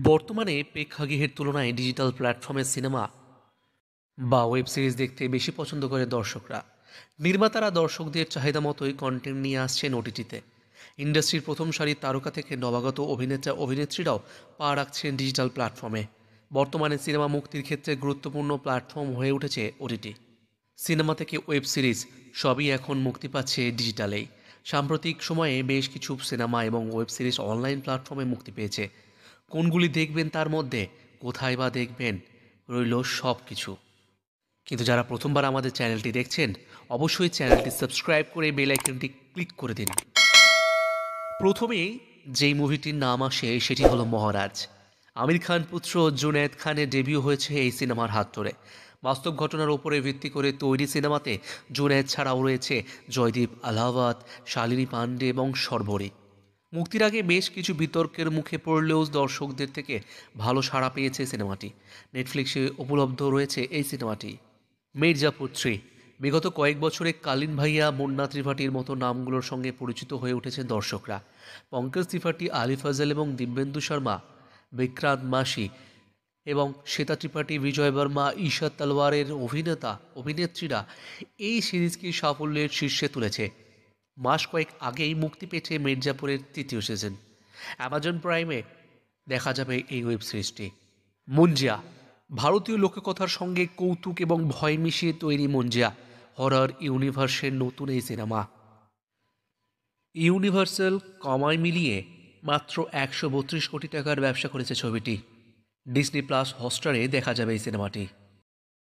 বর্তমানে প্রেক্ষাগৃহের তুলনায় ডিজিটাল প্ল্যাটফর্মের সিনেমা বা ওয়েব সিরিজ দেখতে বেশি পছন্দ করে দর্শকরা। নির্মাতারা দর্শকদের চাহিদা মতোই কন্টেন্ট নিয়ে আসছেন ওটিটিতে। ইন্ডাস্ট্রির প্রথম সারির তারকা থেকে নবাগত অভিনেতা অভিনেত্রীরাও পা রাখছেন ডিজিটাল প্ল্যাটফর্মে। বর্তমানে সিনেমা মুক্তির ক্ষেত্রে গুরুত্বপূর্ণ প্ল্যাটফর্ম হয়ে উঠেছে ওটিটি। সিনেমা থেকে ওয়েব সিরিজ সবই এখন মুক্তি পাচ্ছে ডিজিটালেই। সাম্প্রতিক সময়ে বেশ কিছু সিনেমা এবং ওয়েব সিরিজ অনলাইন প্ল্যাটফর্মে মুক্তি পেয়েছে। কোনগুলি দেখবেন তার মধ্যে, কোথায় বা দেখবেন, রইল সব কিছু। কিন্তু যারা প্রথমবার আমাদের চ্যানেলটি দেখছেন, অবশ্যই চ্যানেলটি সাবস্ক্রাইব করে বেল আইকনটি ক্লিক করে দিন। প্রথমেই যেই মুভিটির নাম আসে সেটি হলো মহারাজ। আমির খান পুত্র জুনেদ খানের ডেবিউ হয়েছে এই সিনেমার হাত ধরে। বাস্তব ঘটনার উপরে ভিত্তি করে তৈরি সিনেমাতে জুনেদ ছাড়াও রয়েছে জয়দীপ আলাহাবাদ, শালিনী পান্ডে এবং শর্বরী। মুক্তির আগে বেশ কিছু বিতর্কের মুখে পড়লেও দর্শকদের থেকে ভালো সাড়া পেয়েছে সিনেমাটি। নেটফ্লিক্সে উপলব্ধ রয়েছে এই সিনেমাটি। মির্জাপুর 3। বিগত কয়েক বছরে কালীন ভাইয়া, মুন্না ত্রিপাঠীর মতো নামগুলোর সঙ্গে পরিচিত হয়ে উঠেছেন দর্শকরা। পঙ্কজ ত্রিপাঠী, আলি ফজল এবং দিব্যেন্দু শর্মা, বিক্রান্ত মাসি এবং শ্বেতা ত্রিপাঠী, বিজয় বর্মা, ঈশা তলওয়ারের অভিনেত্রীরা এই সিরিজকে সাফল্যের শীর্ষে তুলেছে। মাস কয়েক আগেই মুক্তি পেয়েছে মির্জাপুরের তৃতীয় সিজন। অ্যামাজন প্রাইমে দেখা যাবে এই ওয়েব সিরিজটি। মুঞ্জিয়া। ভারতীয় লোককথার সঙ্গে কৌতুক এবং ভয় মিশিয়ে তৈরি মুঞ্জিয়া হরর ইউনিভার্সের নতুন এই সিনেমা। ইউনিভার্সাল কমায় মিলিয়ে মাত্র 132 কোটি টাকার ব্যবসা করেছে ছবিটি। ডিসনি প্লাস হটস্টারে দেখা যাবে এই সিনেমাটি।